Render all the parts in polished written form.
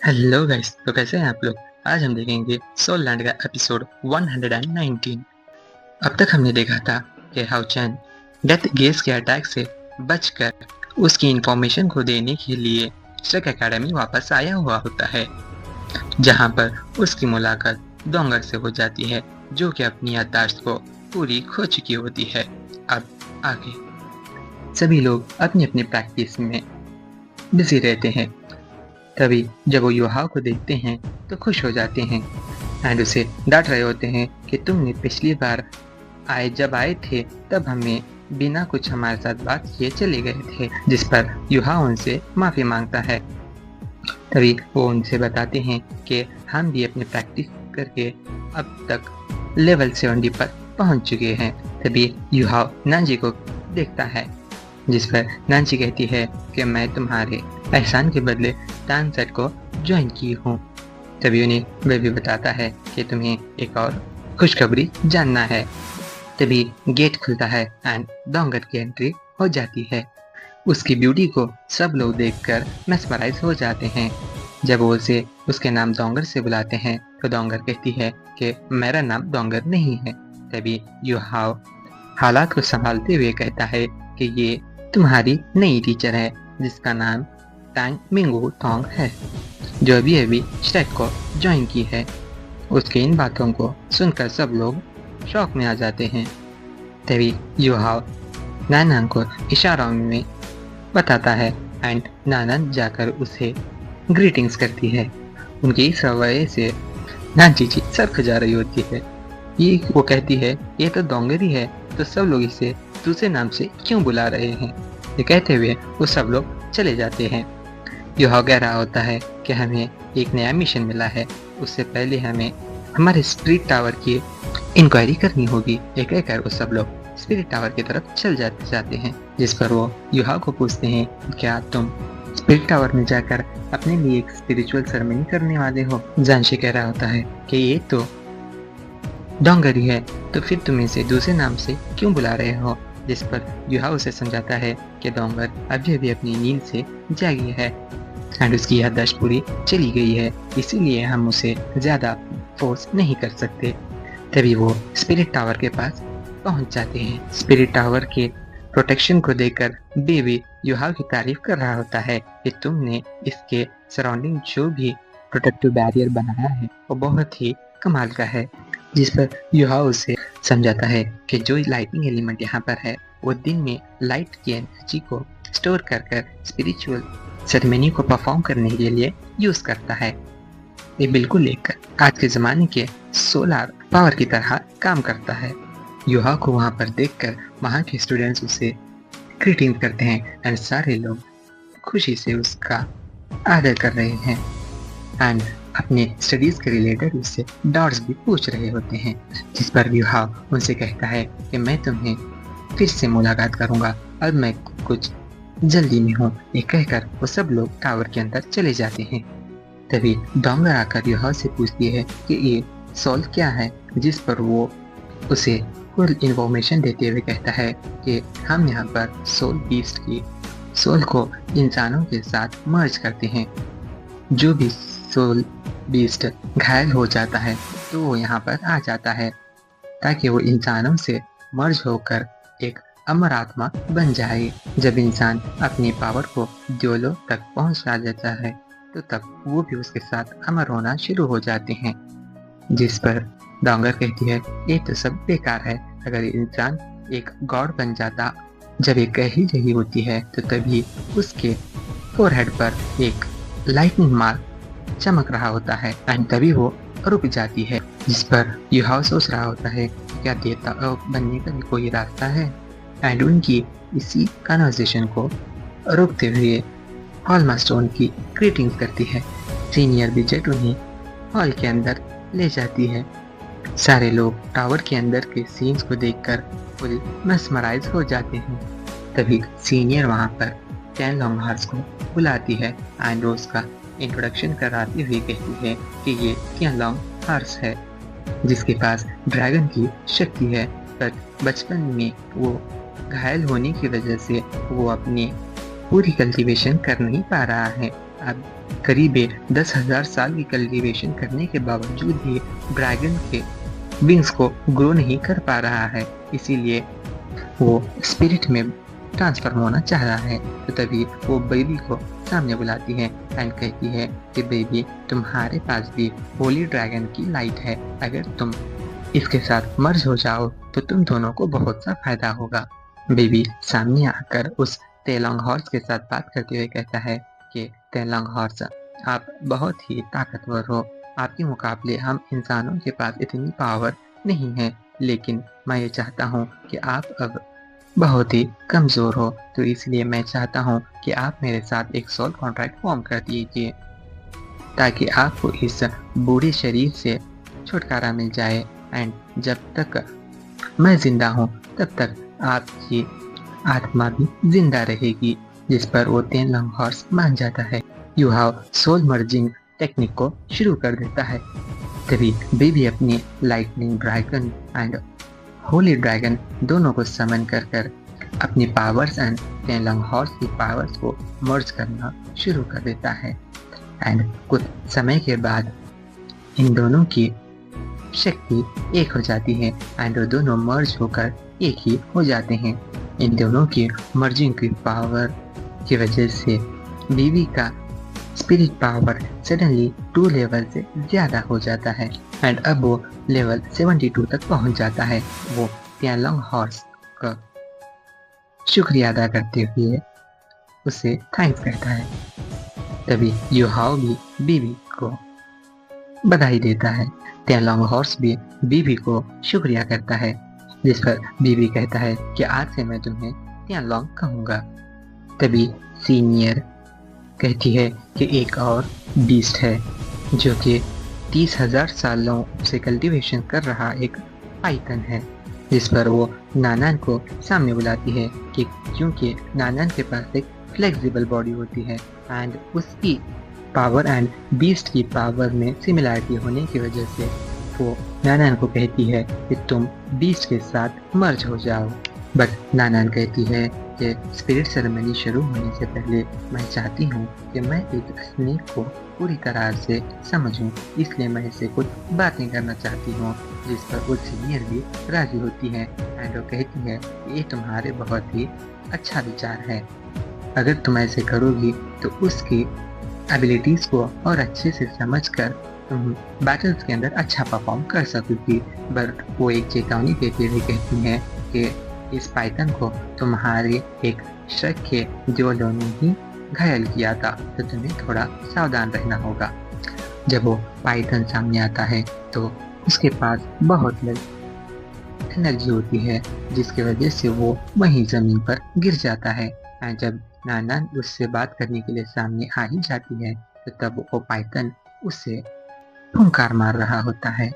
Hello guys, तो कैसे हैं आप लोग। आज हम देखेंगे सोल लैंड का एपिसोड 119। अब तक हमने देखा था कि हाउ चैन डेथ गेस के अटैक से बचकर उसकी इंफॉर्मेशन को देने के लिए शक एकेडमी वापस आया हुआ होता है, जहां पर उसकी मुलाकात डोंगर से हो जाती है, जो कि अपनी याददाश्त को पूरी खो चुकी होती है। अब आगे सभी लोग अपनी अपनी प्रैक्टिस में बिजी रहते हैं। तभी जब वो युहाओ को देखते हैं तो खुश हो जाते हैं एंड उसे डांट रहे होते हैं कि तुमने पिछली बार जब आए थे तब हमें बिना कुछ हमारे साथ बात किए चले गए थे, जिस पर युहाओ उनसे माफी मांगता है। तभी वो उनसे बताते हैं कि हम भी अपनी प्रैक्टिस करके अब तक लेवल 70 पर पहुंच चुके हैं। तभी युहाओ नांजी को देखता है, जिस पर नांजी कहती है कि मैं तुम्हारे एहसान के बदले डांसर को ज्वाइन की हूँ। तभी उन्हें वह भी बताता है कि तुम्हें एक और खुशखबरी जानना है। तभी गेट खुलता है एंड डोंगर की एंट्री हो जाती है। उसकी ब्यूटी को सब लोग देखकर मेस्मराइज हो जाते हैं। जब वो उसे उसके नाम डोंगर से बुलाते हैं तो डोंगर कहती है कि मेरा नाम डोंगर नहीं है। तभी युहाओ हालात को संभालते हुए कहता है कि ये तुम्हारी नई टीचर है, जिसका नाम टैंग मिंगू टोंग है, जो अभी अभी श्रेक को ज्वाइन की है। उसके इन बातों को सुनकर सब लोग शौक में आ जाते हैं। तभी युहाओ नानान को इशारों में बताता है एंड नानान जाकर उसे ग्रीटिंग्स करती है। उनके इस रवैये से नानची सर खुजा रही होती है। ये वो कहती है ये तो डोंगरी है, तो सब लोग इसे दूसरे नाम से क्यों बुला रहे हैं। ये कहते हुए वो सब लोग चले जाते हैं। युहाओ कह रहा होता है कि हमें एक नया मिशन मिला है, उससे पहले हमें हमारे स्पिरिट टावर की इंक्वायरी करनी होगी। ये कहकर वो सब लोग स्पिरिट टावर की तरफ चल जाते हैं, जिस पर वो युहाओ को पूछते हैं क्या तुम स्पिरिट टावर में जाकर अपने लिए एक स्पिरिचुअल सेरेमनी करने वाले हो। जानशी कह रहा होता है कि ये तो डोंगरी है, तो फिर तुम इसे दूसरे नाम से क्यों बुला रहे हो। जिस पर युहाओ उसे समझाता है कि डोंगर अभी अभी अपनी नींद से जागी है एंड उसकी याददाश्त पूरी चली गई है, इसीलिए हम उसे ज्यादा फोर्स नहीं कर सकते। तभी वो स्पिरिट टावर के पास पहुंच जाते हैं। स्पिरिट टावर के प्रोटेक्शन को देखकर बेबी युहाओ की तारीफ कर रहा होता है कि तुमने इसके सराउंडिंग जो भी प्रोटेक्टिव बैरियर बनाया है वो बहुत ही कमाल का है। जिस पर युहाओ उसे समझाता है कि जो लाइटिंग एलिमेंट यहाँ पर है वो दिन में लाइट की एनर्जी को स्टोर कर स्पिरिचुअल सेरेमनी को परफॉर्म करने के लिए यूज करता है। ये बिल्कुल एक आज के जमाने के सोलर पावर की तरह काम करता है। युहाओ को वहाँ पर देखकर वहाँ के स्टूडेंट्स उसे ग्रीटिंग करते हैं एंड सारे लोग खुशी से उसका आदर कर रहे हैं एंड अपने स्टडीज के रिलेटेड उससे डाउट्स भी पूछ रहे होते हैं। जिस पर युहाओ उनसे कहता है कि मैं तुम्हें फिर से मुलाकात करूंगा और मैं कुछ जल्दी में हूँ। ये कहकर वो सब लोग टावर के अंदर चले जाते हैं। तभी डोंगर आकर युहाओ से पूछती है कि ये सोल क्या है, जिस पर वो उसे फुल इन्फॉर्मेशन देते हुए कहता है कि हम यहाँ पर सोल बीस्ट की सोल को इंसानों के साथ मर्ज करते हैं। जो भी सोल बीस्ट घायल हो जाता है तो वो यहाँ पर आ जाता है ताकि वो इंसानों से मर्ज होकर एक अमर आत्मा बन जाए। जब इंसान अपनी पावर को दिलों तक पहुंचा देता है तो तब वो भी उसके साथ अमर होना शुरू हो जाते हैं। जिस पर डोंगर कहती है ये तो सब बेकार है, अगर इंसान एक गॉड बन जाता जब एक कही रही होती है तो तभी उसके फोरहेड पर एक लाइटनिंग मार्क चमक रहा होता है एंड तभी वो रुक जाती है। जिस पर युहाओ सोच रहा होता है क्या देवता बनने का कोई रास्ता है एंड उनकी इसी कन्वर्सेशन को रोकते हुए हॉल स्टोन की ग्रीटिंग्स करती है। सीनियर बिजेट उन्हें हॉल के अंदर ले जाती है। सारे लोग टावर के अंदर के सीन्स को देखकर फुल मेस्मराइज हो जाते हैं। तभी सीनियर वहां पर टैन लॉन्ग हार्स को बुलाती है एंड रोज का इंट्रोडक्शन कराती हुई कहती है कि ये टैन लॉन्ग हार्स है, जिसके पास ड्रैगन की शक्ति है, पर बचपन में वो घायल होने की वजह से वो अपनी पूरी कल्टीवेशन कर नहीं पा रहा है। अब करीब 10,000 साल की कल्टीवेशन करने के बावजूद भी ड्रैगन के विंग्स को ग्रो नहीं कर पा रहा है, इसीलिए वो स्पिरिट में ट्रांसफॉर्म होना चाह रहा है। तो तभी वो बेबी को सामने बुलाती है एंड कहती है कि बेबी, तुम्हारे पास भी होली ड्रैगन की लाइट है, अगर तुम इसके साथ मर्ज हो जाओ तो तुम दोनों को बहुत सा फायदा होगा। बेबी सामने आकर उस तेलोंग हॉर्स के साथ बात करते हुए कहता है कि तेलोंग हॉर्स, आप बहुत ही ताकतवर हो, आपके मुकाबले हम इंसानों के पास इतनी पावर नहीं है, लेकिन मैं ये चाहता हूँ कि आप अब बहुत ही कमज़ोर हो, तो इसलिए मैं चाहता हूँ कि आप मेरे साथ एक सोल कॉन्ट्रैक्ट फॉर्म कर दीजिए ताकि आपको इस बूढ़े शरीर से छुटकारा मिल जाए एंड जब तक मैं जिंदा हूँ तब तक आपकी आत्मा भी जिंदा रहेगी। जिस पर वो तेलोंग हॉर्स मान जाता है। You have soul merging technique को शुरू कर देता है। तभी बेबी अपनी lightning dragon and holy dragon दोनों को समन कर अपनी पावर्स एंड तेलोंग हॉर्स की पावर्स को मर्ज करना शुरू कर देता है एंड कुछ समय के बाद इन दोनों की शक्ति एक हो जाती है एंड वो दोनों मर्ज होकर एक ही हो जाते हैं। इन दोनों की मर्जिंग की पावर की वजह से बीवी का स्पिरिट पावर सडनली 2 लेवल से ज़्यादा हो जाता है एंड अब वो लेवल 72 तक पहुंच जाता है। वो तेलोंग हॉर्स का शुक्रिया अदा करते हुए उसे थैंक्स कहता है। तभी यू हाओ भी बीवी को बधाई देता है। तेलोंग हॉर्स भी बीवी को शुक्रिया करता है, जिस पर बीवी कहता है कि आज से मैं तुम्हें तेलोंग कहूँगा। तभी सीनियर कहती है कि एक और बीस्ट है जो कि 30,000 सालों से कल्टीवेशन कर रहा एक पाइथन है, जिस पर वो नानान को सामने बुलाती है कि क्योंकि नानान के पास एक फ्लेक्सिबल बॉडी होती है एंड उसकी पावर एंड बीस्ट की पावर में सिमिलरिटी होने की वजह से वो नानान को कहती है कि तुम बीस्ट के साथ मर्ज हो जाओ। बट नानान कहती है कि स्पिरिट सेरेमनी शुरू होने से पहले मैं चाहती हूँ कि मैं एक स्नेक को पूरी तरह से समझूं, इसलिए मैं इससे कुछ बातें करना चाहती हूँ। जिस पर वो सीनियर भी राजी होती है एंड वो कहती है कि ये तुम्हारे बहुत ही अच्छा विचार है, अगर तुम ऐसे करोगी तो उसकी एबिलिटीज़ को और अच्छे से समझकर तुम बैटल्स के अंदर अच्छा परफॉर्म कर सकोगी। बट वो एक चेतावनी देते हुए कहती हैं कि इस पाइथन को तुम्हारे एक शक के जोलों ने ही घायल किया था, तो तुम्हें थोड़ा सावधान रहना होगा। जब वो पाइथन सामने आता है तो उसके पास बहुत एनर्जी होती है, जिसकी वजह से वो वहीं ज़मीन पर गिर जाता है। और जब नानान उससे बात करने के लिए सामने आ ही जाती है तो तब वो पाइथन उससे फुंकार मार रहा होता है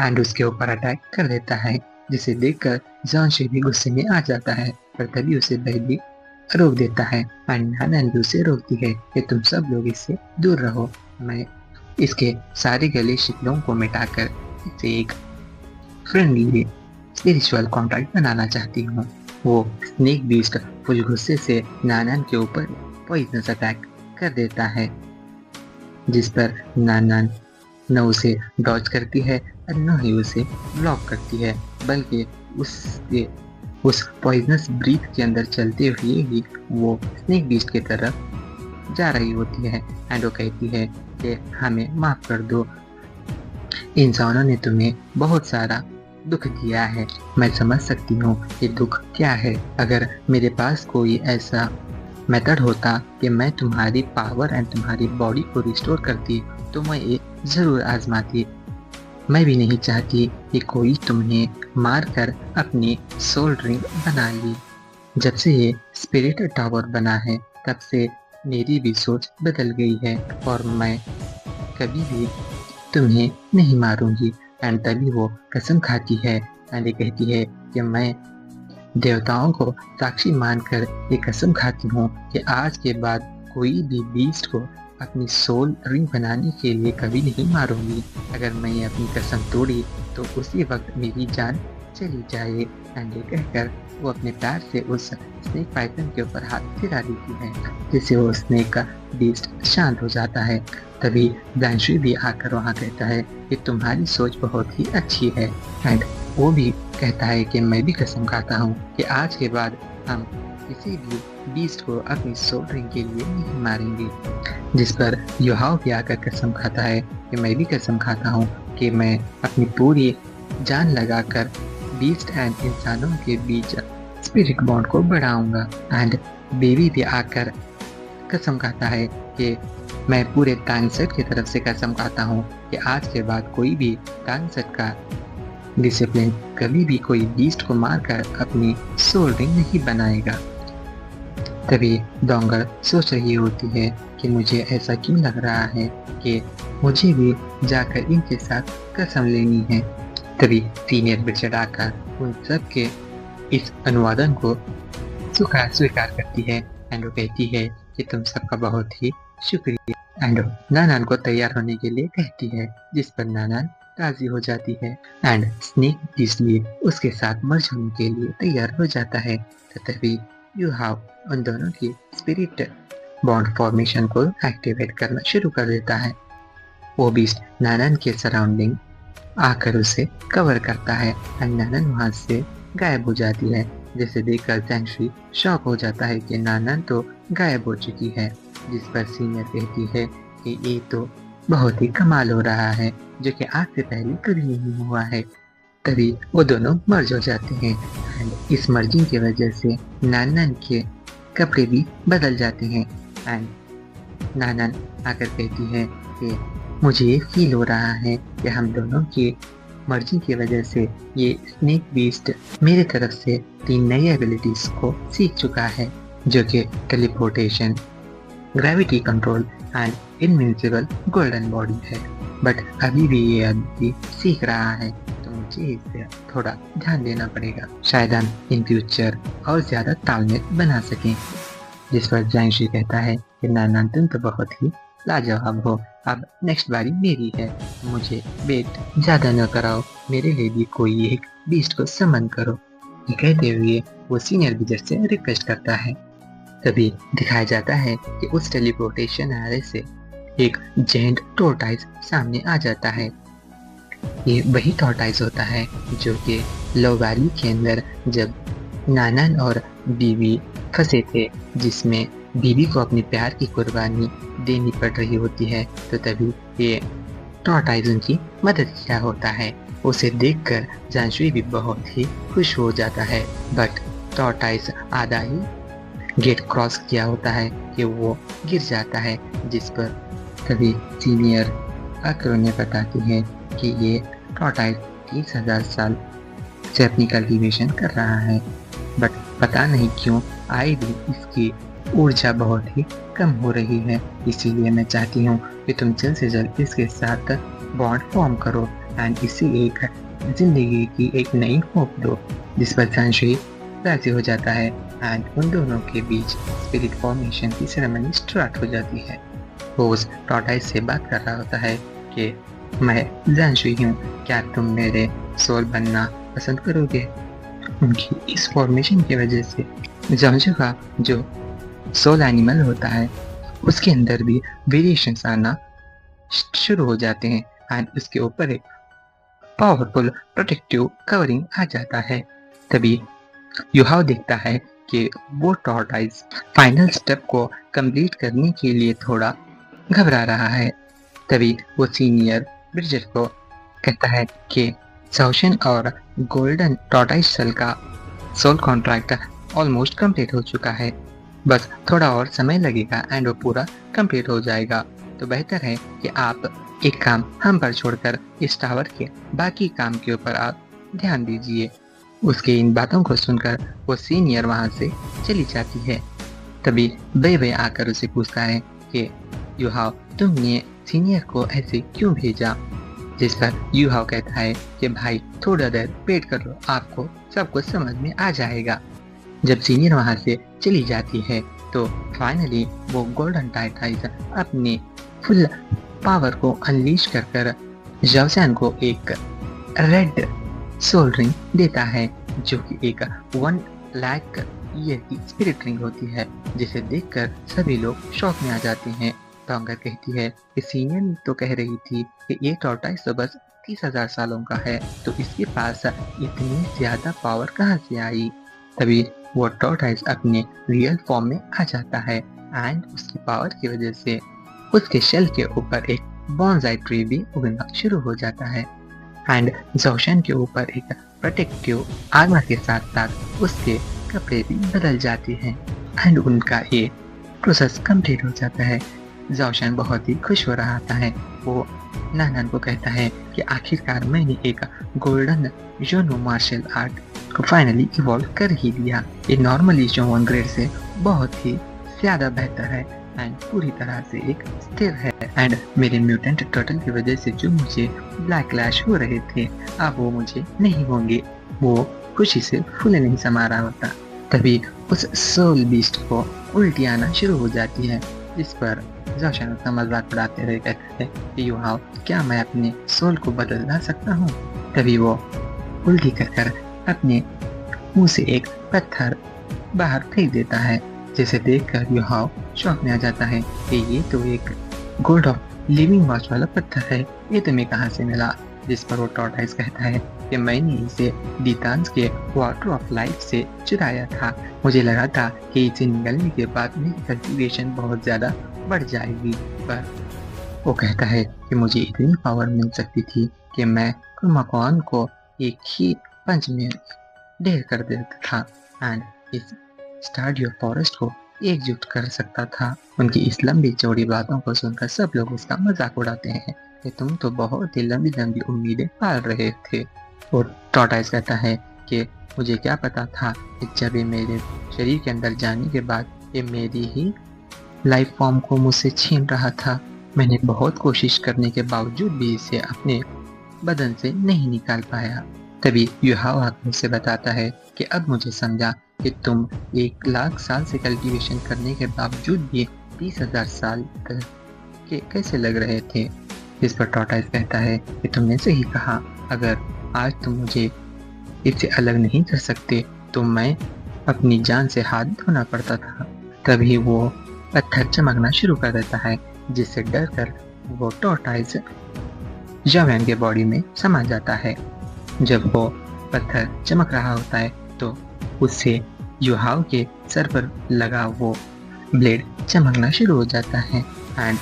एंड उसके ऊपर अटैक कर देता है, जिसे देखकर जॉनशी भी गुस्से में आ जाता है। पर तभी उसे बेबी रोक देता है एंड नानान भी उसे रोकती है कि तुम सब लोग इससे दूर रहो, मैं इसके सारे गले शिकलों को मिटाकर इसे एक फ्रेंडली स्पिरिचुअल कॉन्ट्रैक्ट बनाना चाहती हूँ। वो स्नेक बीस्ट फुल गुस्से से नानान के ऊपर पॉइजनस अटैक कर देता है, जिस पर नानान न उसे डॉज करती है और न ही उसे ब्लॉक करती है, बल्कि उस पॉइजनस ब्रीथ के अंदर चलते हुए ही वो स्नेक बीस्ट की तरफ जा रही होती है एंड वो कहती है कि हमें माफ़ कर दो, इंसानों ने तुम्हें बहुत सारा दुख दिया है, मैं समझ सकती हूँ कि दुख क्या है। अगर मेरे पास कोई ऐसा मेथड होता कि मैं तुम्हारी पावर एंड तुम्हारी बॉडी को रिस्टोर करती तो मैं ये ज़रूर आजमाती। मैं भी नहीं चाहती कि कोई तुम्हें मारकर अपनी सोल ड्रिंक बना ली। जब से ये स्पिरिट टावर बना है तब से मेरी भी सोच बदल गई है और मैं कभी भी तुम्हें नहीं मारूंगी। एंड तभी वो कसम खाती है एंड ये कहती है कि मैं देवताओं को साक्षी मानकर ये कसम खाती हूँ कि आज के बाद कोई भी बीस्ट को अपनी सोल रिंग बनाने के लिए कभी नहीं मारूंगी। अगर मैं अपनी कसम तोड़ी तो उसी वक्त मेरी जान चली जाए। एंड ये कहकर वो अपने पैर से उस स्नेक पाइथन के ऊपर हाथ फिरा देती है, जिससे वो स्नेक का बीस्ट शांत हो जाता है। तभी ब्लैंशी भी आकर वहाँ कहता है कि तुम्हारी सोच बहुत ही अच्छी है। एंड वो भी कहता है कि मैं भी कसम खाता हूँ कि आज के बाद हम किसी भी बीस्ट को अपनी सोल रिंग के लिए नहीं मारेंगे। जिस पर युहाओ भी आकर कसम खाता है कि मैं भी कसम खाता हूँ कि मैं अपनी पूरी जान लगाकर बीस्ट एंड इंसानों के बीच स्पिरिट बॉन्ड को बढ़ाऊंगा। एंड बेबी भी आकर कसम खाता है कि मैं पूरे टांगसेट की तरफ से कसम खाता हूँ कि आज के बाद कोई भी टांगसेट का डिसिप्लिन कभी भी कोई बीस्ट को मारकर अपनी सोल रिंग नहीं बनाएगा। तभी डोंगर सोच रही होती है कि मुझे ऐसा क्यों लग रहा है कि मुझे भी जाकर इनके साथ कसम लेनी है। तभी सीनियर बिरचर्ड आकर उन सब के इस अनुवादन को स्वीकार करती है एंड वो कहती है कि तुम सबका बहुत ही शुक्रिया। एंड नानान को तैयार होने के लिए कहती है, जिस पर नानान राजी हो जाती है एंड स्नेक बीस्ट भी उसके साथ मर्ज होने के लिए तैयार हो जाता है। तभी युहाओ उन दोनों की स्पिरिट बॉन्ड फॉर्मेशन को एक्टिवेट करना शुरू कर देता है। वो बीस्ट नानान के सराउंडिंग आकर उसे कवर करता है एंड नानान वहां से गायब हो जाती है, जिसे देखकर जैंशी शॉक हो जाता है कि नानान तो गायब हो चुकी है। जिस पर सीनियर कहती है कि ये तो बहुत ही कमाल हो रहा है, जो कि आज से पहले कभी नहीं हुआ है। तभी वो दोनों मर्ज हो जाते हैं एंड इस मर्जिंग की वजह से नानान के कपड़े भी बदल जाते हैं। एंड नानान आकर कहती है कि मुझे ये फील हो रहा है कि हम दोनों की मर्जी की वजह से ये स्नेक बीस्ट मेरे तरफ से 3 नई एबिलिटीज को सीख चुका है, जो कि teleportation, gravity control and invincible golden body है। बट अभी भी ये एबिलिटी सीख रहा है, तो मुझे इससे थोड़ा ध्यान देना पड़ेगा। शायद हम इन फ्यूचर और ज्यादा तालमेल बना सकें। जिस पर जैंशी कहता है कि नाना तुम तो बहुत ही लाजवाब हो, अब नेक्स्ट बारी मेरी है, मुझे वेट ज्यादा न कराओ, मेरे लिए भी कोई एक बीस्ट को समन करो। ये कहते हुए वो सीनियर विजर से रिक्वेस्ट करता है। तभी दिखाया जाता है कि उस टेलीपोर्टेशन एरे से एक जेंट टोर्टाइज सामने आ जाता है। ये वही टोर्टाइज होता है जो कि लो वैली के अंदर जब नानान और बीबी फंसे थे, जिसमें बीबी को अपनी प्यार की कुर्बानी देनी पड़ रही होती है। तो तभी ये टोर्टाइज उनकी मदद किया होता है। उसे देखकर जानशुई भी बहुत ही खुश हो जाता है, बट टोर्टाइज आधा ही गेट क्रॉस किया होता है कि वो गिर जाता है। जिस पर तभी सीनियर आकर उन्हें बताती है कि ये टोर्टाइज 30,000 साल से अपनी कल्टीवेशन कर रहा है, बट पता नहीं क्यों आए दिन इसकी ऊर्जा बहुत ही कम हो रही है। इसीलिए मैं चाहती हूँ कि तुम जल्द से जल्द इसके साथ बॉन्ड फॉर्म करो एंड इसे एक जिंदगी की एक नई होप दो। जिस पर जानशुई राजी हो जाता है एंड उन दोनों के बीच स्पिरिट फॉर्मेशन की सेरेमनी स्टार्ट हो जाती है। वो उस टोर्टाइज से बात कर रहा होता है कि मैं जानशुई हूँ, क्या तुम मेरे सोल बनना पसंद करोगे। उनकी इस फॉर्मेशन की वजह से जमजू का जो सोल एनिमल होता है उसके अंदर भी वेरिएशंस आना शुरू हो जाते हैं एंड उसके ऊपर एक पावरफुल प्रोटेक्टिव कवरिंग आ जाता है। तभी युहाओ देखता है कि वो टोर्टाइज फाइनल स्टेप को कंप्लीट करने के लिए थोड़ा घबरा रहा है। तभी वो सीनियर ब्रिजेट को कहता है कि साउशन और गोल्डन टोर्टाइज सेल का सोल कॉन्ट्रैक्ट ऑलमोस्ट कंप्लीट हो चुका है, बस थोड़ा और समय लगेगा एंड वो पूरा कंप्लीट हो जाएगा। तो बेहतर है कि आप एक काम हम पर छोड़कर इस टावर के बाकी काम के ऊपर आप ध्यान दीजिए। उसके इन बातों को सुनकर वो सीनियर वहां से चली जाती है। तभी बे आकर उसे पूछता है कि युहाओ तुमने सीनियर को ऐसे क्यों भेजा। जिस पर युहाओ कहता है कि भाई थोड़ा देर वेट कर लो, आपको सब कुछ समझ में आ जाएगा। जब सीनियर वहां से चली जाती है तो फाइनली वो गोल्डन टाइटाइज अपने फुल पावर को अनलीश कर जवसान को एक रेड सोल रिंग देता है, जो कि एक 1 लाख ईयर की स्पिरिट रिंग होती है, जिसे देखकर सभी लोग शॉक में आ जाते हैं। टोंगर कहती है कि सीनियर तो कह रही थी कि ये टॉर्टॉइस तो बस 30,000 सालों का है, तो इसके पास इतनी ज्यादा पावर कहाँ से आई। तभी वो टॉर्टॉइस अपने रियल फॉर्म में आ जाता है एंड उसकी पावर की वजह से उसके शेल के ऊपर एक बॉन्साई ट्री भी उगना शुरू हो जाता है एंड जोशन के ऊपर एक प्रोटेक्टिव आर्मर के साथ साथ उसके कपड़े भी बदल जाते हैं एंड उनका ये प्रोसेस कंप्लीट हो जाता है। जोशन बहुत ही खुश हो रहा था है। वो नानन को कहता है कि आखिरकार मैंने एक गोल्डन जोनो मार्शल आर्ट को फाइनली इवॉल्व कर ही लिया। ये नॉर्मली जोन ग्रेड से बहुत ही ज्यादा बेहतर है एंड पूरी तरह से एक स्थिर है एंड मेरे म्यूटेंट टर्टल की वजह से जो मुझे ब्लैक क्लैश हो रहे थे, अब वो मुझे नहीं होंगे। वो खुशी से फूले नहीं समा रहा होता। तभी उस सोल बीस्ट को उल्टी आना शुरू हो जाती है, जिस पर जोशन उसका मजाक उड़ाते हुए कहता है कि युवाओ, क्या मैं अपने सोल को बदल ला सकता हूँ। तभी वो उल्टी कर अपने मुंह से एक पत्थर बाहर फेंक देता है, जिसे देखकर युहाओ शौक में आ जाता है कि ये तो एक गोल्ड ऑफ लिविंग वॉच वाला पत्थर है, ये तुम्हें कहाँ से मिला। जिस पर वो टॉर्टॉइस कहता है कि मैंने इसे दीतांस के वाटर ऑफ लाइफ से चुराया था। मुझे लगा था कि इसे निगलने के बाद मेरी कल्टीवेशन बहुत ज्यादा बढ़ जाएगी, पर वो कहता है कि मुझे इतनी पावर मिल सकती थी कि मैं कुमाकॉन को एक ही पंच में ढेर कर देता था एंड इस स्टारडियो फॉरेस्ट को एकजुट कर सकता था। उनकी इस लंबी चौड़ी बातों को सुनकर सब लोग उसका मजाक उड़ाते हैं कि तुम तो बहुत ही लंबी लंबी उम्मीदें पाल रहे थे। और टॉर्टॉइस कहता है कि मुझे क्या पता था कि जब ये मेरे शरीर के अंदर जाने के बाद ये मेरी ही लाइफ फॉर्म को मुझसे छीन रहा था। मैंने बहुत कोशिश करने के बावजूद भी इसे अपने बदन से नहीं निकाल पाया। तभी युहाओ आकर उसे बताता है कि अब मुझे समझा कि तुम 1 लाख साल से कल्टीवेशन करने के बावजूद भी 20,000 साल के कैसे लग रहे थे। जिस पर टॉर्टॉइस कहता है कि तुमने सही कहा, अगर आज तुम मुझे इससे अलग नहीं कर सकते तो मैं अपनी जान से हाथ धोना पड़ता था। तभी वो पत्थर चमकना शुरू कर देता है, जिससे डर कर वो टॉर्टॉइस जावैन के बॉडी में समा जाता है। जब वो पत्थर चमक रहा होता है तो उससे युहाओ के सर पर लगा वो ब्लेड चमकना शुरू हो जाता है एंड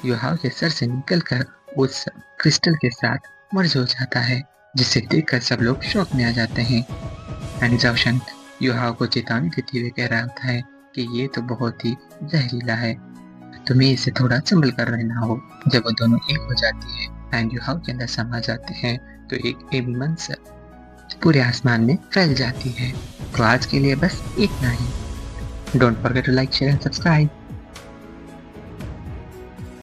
युहाओ के सर से निकलकर उस क्रिस्टल के साथ मर्ज हो जाता है, जिसे देखकर सब लोग शॉक में आ जाते हैं एंड जोशन युहाओ को चेतावनी देते हुए कह रहा होता है कि ये तो बहुत ही जहरीला है, तुम्हें इसे थोड़ा संभल कर रहना हो। जब वो दोनों एक हो जाती है एंड युहाओ के अंदर समा जाते हैं तो एक एविमंस पूरे आसमान में फैल जाती है। तो आज के लिए बस इतना ही। Don't forget to like, share and subscribe.